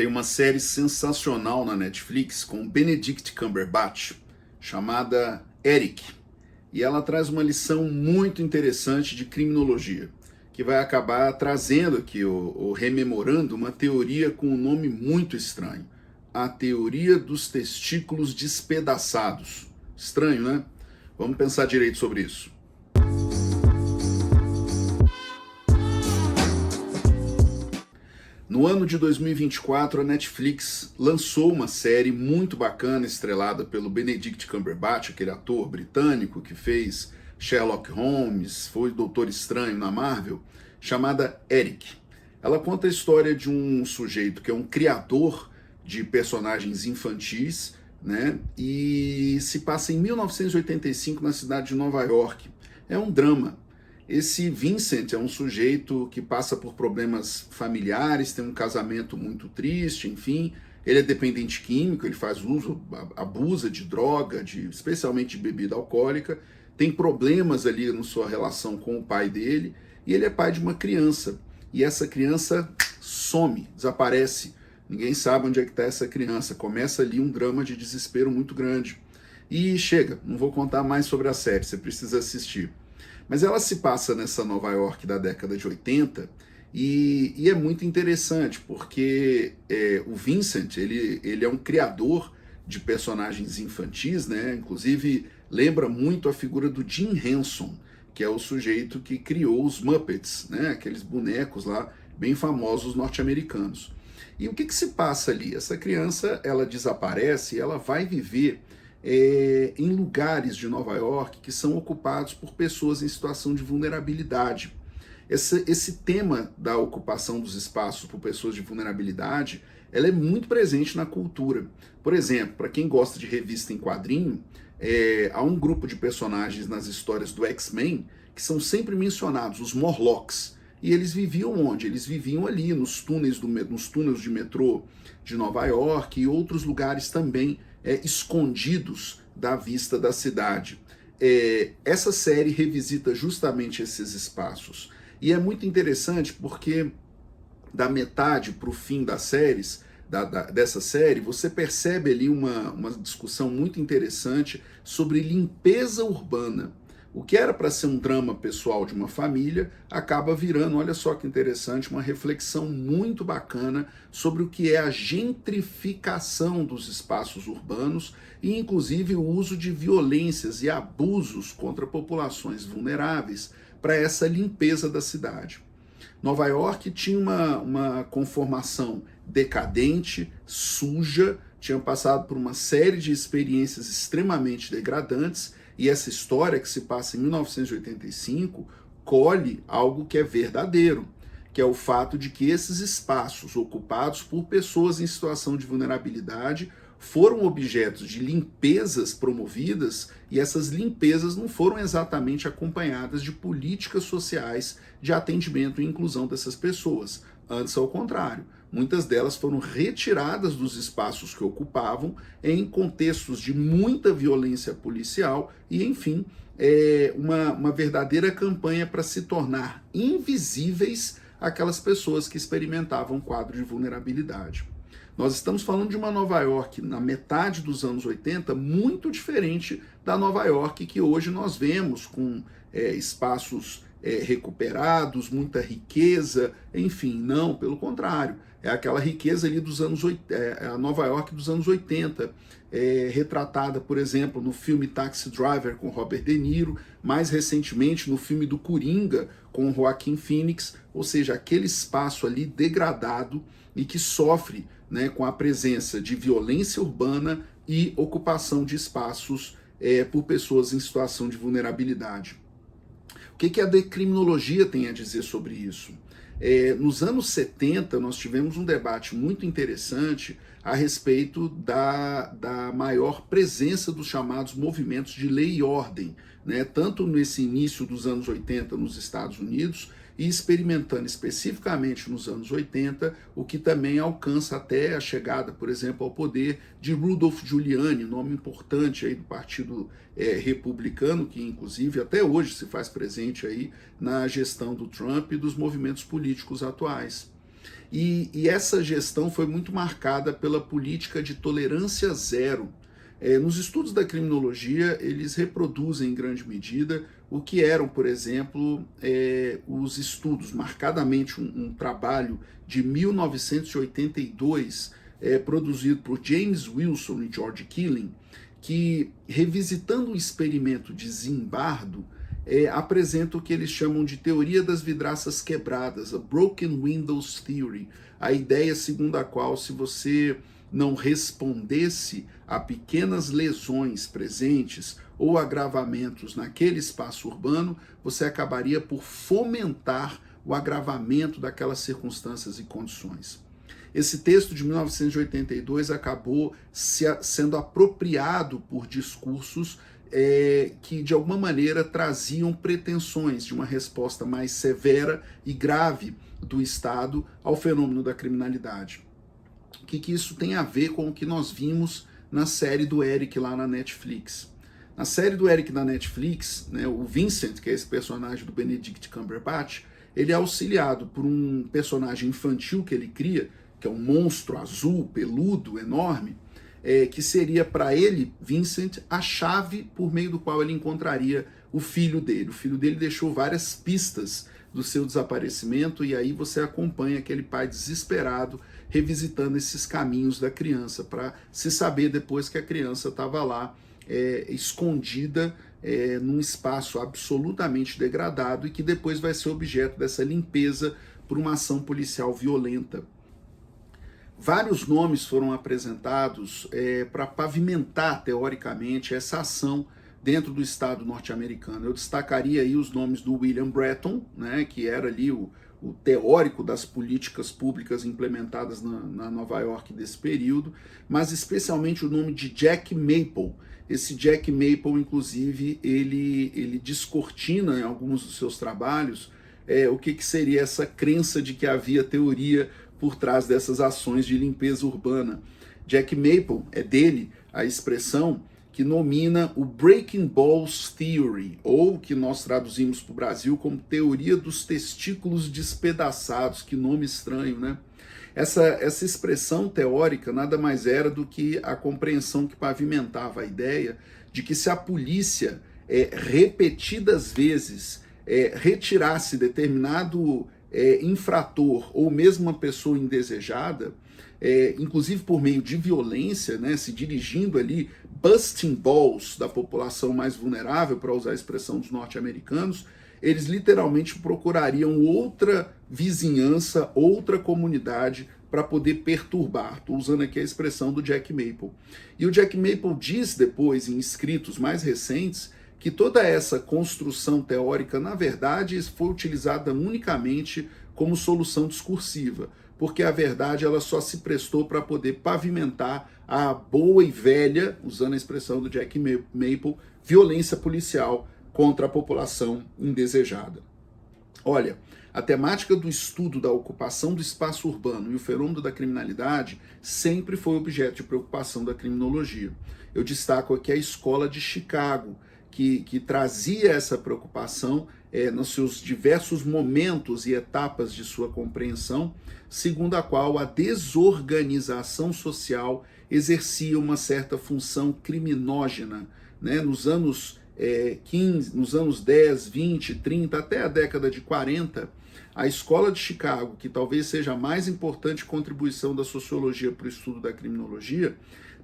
Tem uma série sensacional na Netflix com Benedict Cumberbatch chamada Eric. E ela traz uma lição muito interessante de criminologia, que vai acabar trazendo aqui, ou rememorando, uma teoria com um nome muito estranho. A teoria dos testículos despedaçados. Estranho, né? Vamos pensar direito sobre isso. No ano de 2024, a Netflix lançou uma série muito bacana, estrelada pelo Benedict Cumberbatch, aquele ator britânico que fez Sherlock Holmes, foi Doutor Estranho na Marvel, chamada Eric. Ela conta a história de um sujeito que é um criador de personagens infantis, né? E se passa em 1985 na cidade de Nova York. É um drama. Esse Vincent é um sujeito que passa por problemas familiares, tem um casamento muito triste, enfim. Ele é dependente químico, ele faz uso, abusa de droga, especialmente de bebida alcoólica, tem problemas ali na sua relação com o pai dele, e ele é pai de uma criança. E essa criança some, desaparece. Ninguém sabe onde é que está essa criança. Começa ali um drama de desespero muito grande. E chega, não vou contar mais sobre a série, você precisa assistir. Mas ela se passa nessa Nova York da década de 80 e é muito interessante porque o Vincent ele é um criador de personagens infantis, né? Inclusive lembra muito a figura do Jim Henson, que é o sujeito que criou os Muppets, né? Aqueles bonecos lá bem famosos norte-americanos. E o que se passa ali? Essa criança ela desaparece e ela vai viver em lugares de Nova York que são ocupados por pessoas em situação de vulnerabilidade. Esse tema da ocupação dos espaços por pessoas de vulnerabilidade, ela é muito presente na cultura. Por exemplo, para quem gosta de revista em quadrinho, há um grupo de personagens nas histórias do X-Men que são sempre mencionados, os Morlocks. E eles viviam onde? Eles viviam ali nos túneis de metrô de Nova York e outros lugares também escondidos da vista da cidade. Essa série revisita justamente esses espaços. E é muito interessante porque da metade para o fim das séries, dessa série, você percebe ali uma discussão muito interessante sobre limpeza urbana. O que era para ser um drama pessoal de uma família acaba virando, olha só que interessante, uma reflexão muito bacana sobre o que é a gentrificação dos espaços urbanos e inclusive o uso de violências e abusos contra populações vulneráveis para essa limpeza da cidade. Nova York tinha uma conformação decadente, suja, tinha passado por uma série de experiências extremamente degradantes. E essa história, que se passa em 1985, colhe algo que é verdadeiro, que é o fato de que esses espaços ocupados por pessoas em situação de vulnerabilidade foram objetos de limpezas promovidas e essas limpezas não foram exatamente acompanhadas de políticas sociais de atendimento e inclusão dessas pessoas. Antes, ao contrário, muitas delas foram retiradas dos espaços que ocupavam em contextos de muita violência policial e, enfim, uma verdadeira campanha para se tornar invisíveis aquelas pessoas que experimentavam um quadro de vulnerabilidade. Nós estamos falando de uma Nova York na metade dos anos 80, muito diferente da Nova York que hoje nós vemos com espaços recuperados, muita riqueza, enfim, não, pelo contrário, é aquela riqueza ali dos anos 80, a Nova York dos anos 80, retratada, por exemplo, no filme Taxi Driver com Robert De Niro, mais recentemente no filme do Coringa com Joaquin Phoenix, ou seja, aquele espaço ali degradado e que sofre, né, com a presença de violência urbana e ocupação de espaços por pessoas em situação de vulnerabilidade. O que a decriminologia tem a dizer sobre isso? Nos anos 70, nós tivemos um debate muito interessante a respeito da maior presença dos chamados movimentos de lei e ordem, né? Tanto nesse início dos anos 80 nos Estados Unidos e experimentando especificamente nos anos 80, o que também alcança até a chegada, por exemplo, ao poder de Rudolph Giuliani, nome importante aí do Partido Republicano, que inclusive até hoje se faz presente aí na gestão do Trump e dos movimentos políticos atuais. E essa gestão foi muito marcada pela política de tolerância zero. Nos estudos da criminologia, eles reproduzem em grande medida o que eram, por exemplo, os estudos, marcadamente um trabalho de 1982, produzido por James Wilson e George Killing, que, revisitando o experimento de Zimbardo, apresenta o que eles chamam de teoria das vidraças quebradas, a Broken Windows Theory, a ideia segundo a qual, se você não respondesse a pequenas lesões presentes ou agravamentos naquele espaço urbano, você acabaria por fomentar o agravamento daquelas circunstâncias e condições. Esse texto de 1982 acabou sendo apropriado por discursos que, de alguma maneira, traziam pretensões de uma resposta mais severa e grave do Estado ao fenômeno da criminalidade. O que isso tem a ver com o que nós vimos na série do Eric lá na Netflix? Na série do Eric na Netflix, né, o Vincent, que é esse personagem do Benedict Cumberbatch, ele é auxiliado por um personagem infantil que ele cria, que é um monstro azul, peludo, enorme, que seria para ele, Vincent, a chave por meio do qual ele encontraria o filho dele. O filho dele deixou várias pistas do seu desaparecimento, e aí você acompanha aquele pai desesperado revisitando esses caminhos da criança, para se saber depois que a criança estava lá escondida num espaço absolutamente degradado e que depois vai ser objeto dessa limpeza por uma ação policial violenta. Vários nomes foram apresentados para pavimentar, teoricamente, essa ação dentro do Estado norte-americano. Eu destacaria aí os nomes do William Breton, né, que era ali o teórico das políticas públicas implementadas na Nova York desse período, mas especialmente o nome de Jack Maple. Esse Jack Maple, inclusive, ele descortina em alguns dos seus trabalhos o que seria essa crença de que havia teoria por trás dessas ações de limpeza urbana. Jack Maple, é dele a expressão que nomina o Breaking Balls Theory, ou que nós traduzimos para o Brasil como teoria dos testículos despedaçados. Que nome estranho, né? Essa expressão teórica nada mais era do que a compreensão que pavimentava a ideia de que, se a polícia repetidas vezes retirasse determinado infrator ou mesmo uma pessoa indesejada, inclusive por meio de violência, né, se dirigindo ali, busting balls da população mais vulnerável, para usar a expressão dos norte-americanos, eles literalmente procurariam outra vizinhança, outra comunidade para poder perturbar. Estou usando aqui a expressão do Jack Maple. E o Jack Maple diz depois, em escritos mais recentes, que toda essa construção teórica, na verdade, foi utilizada unicamente como solução discursiva, porque a verdade ela só se prestou para poder pavimentar a boa e velha, usando a expressão do Jack Maple, violência policial contra a população indesejada. Olha, a temática do estudo da ocupação do espaço urbano e o fenômeno da criminalidade sempre foi objeto de preocupação da criminologia. Eu destaco aqui a Escola de Chicago, que trazia essa preocupação nos seus diversos momentos e etapas de sua compreensão, segundo a qual a desorganização social exercia uma certa função criminógena, né? Nos anos 15, nos anos 10, 20, 30, até a década de 40, a Escola de Chicago, que talvez seja a mais importante contribuição da sociologia para o estudo da criminologia,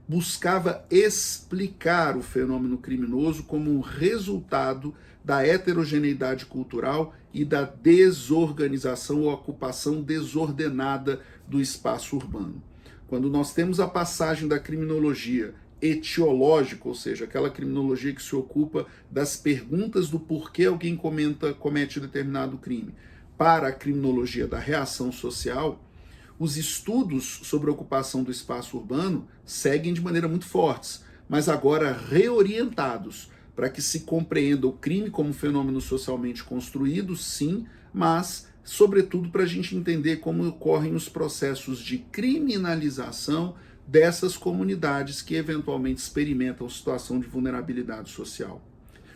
buscava explicar o fenômeno criminoso como um resultado da heterogeneidade cultural e da desorganização ou ocupação desordenada do espaço urbano. Quando nós temos a passagem da criminologia etiológica, ou seja, aquela criminologia que se ocupa das perguntas do porquê alguém comete determinado crime, para a criminologia da reação social, os estudos sobre a ocupação do espaço urbano seguem de maneira muito fortes, mas agora reorientados para que se compreenda o crime como fenômeno socialmente construído, sim, mas, sobretudo, para a gente entender como ocorrem os processos de criminalização dessas comunidades que eventualmente experimentam situação de vulnerabilidade social.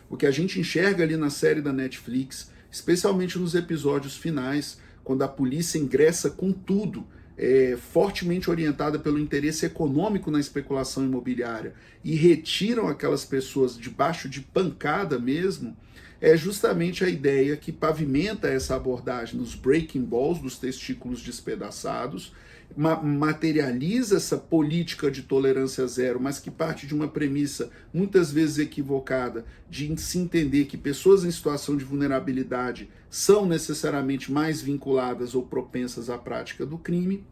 O que a gente enxerga ali na série da Netflix, especialmente nos episódios finais, quando a polícia ingressa com tudo, fortemente orientada pelo interesse econômico na especulação imobiliária, e retiram aquelas pessoas debaixo de pancada mesmo, é justamente a ideia que pavimenta essa abordagem nos breaking balls, dos testículos despedaçados, materializa essa política de tolerância zero, mas que parte de uma premissa muitas vezes equivocada de se entender que pessoas em situação de vulnerabilidade são necessariamente mais vinculadas ou propensas à prática do crime.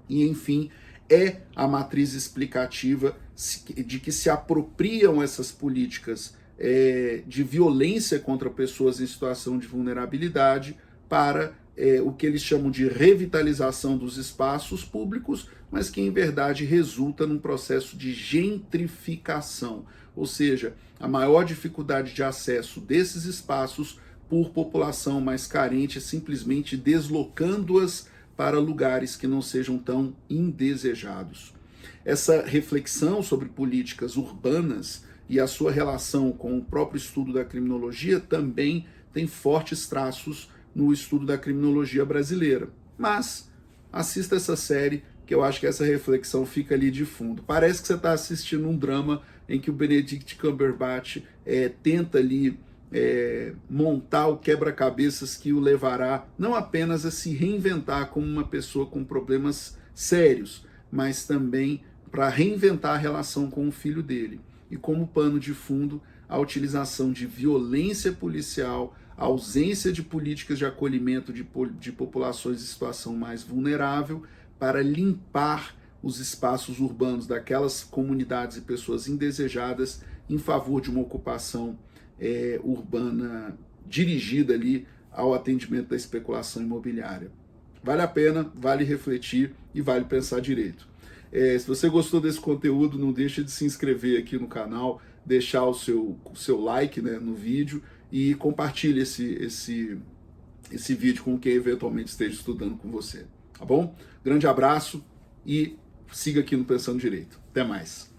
E, enfim, é a matriz explicativa de que se apropriam essas políticas de violência contra pessoas em situação de vulnerabilidade para o que eles chamam de revitalização dos espaços públicos, mas que em verdade resulta num processo de gentrificação, ou seja, a maior dificuldade de acesso desses espaços por população mais carente, simplesmente deslocando-as para lugares que não sejam tão indesejados. Essa reflexão sobre políticas urbanas e a sua relação com o próprio estudo da criminologia também tem fortes traços no estudo da criminologia brasileira. Mas assista essa série, que eu acho que essa reflexão fica ali de fundo. Parece que você está assistindo um drama em que o Benedict Cumberbatch tenta ali montar o quebra-cabeças que o levará não apenas a se reinventar como uma pessoa com problemas sérios, mas também para reinventar a relação com o filho dele. E como pano de fundo, a utilização de violência policial, a ausência de políticas de acolhimento de populações em situação mais vulnerável para limpar os espaços urbanos daquelas comunidades e pessoas indesejadas em favor de uma ocupação urbana dirigida ali ao atendimento da especulação imobiliária. Vale a pena, vale refletir e vale pensar direito. Se você gostou desse conteúdo, não deixe de se inscrever aqui no canal, deixar o seu like, né, no vídeo e compartilhe esse vídeo com quem eventualmente esteja estudando com você, tá bom? Grande abraço e siga aqui no Pensando Direito. Até mais.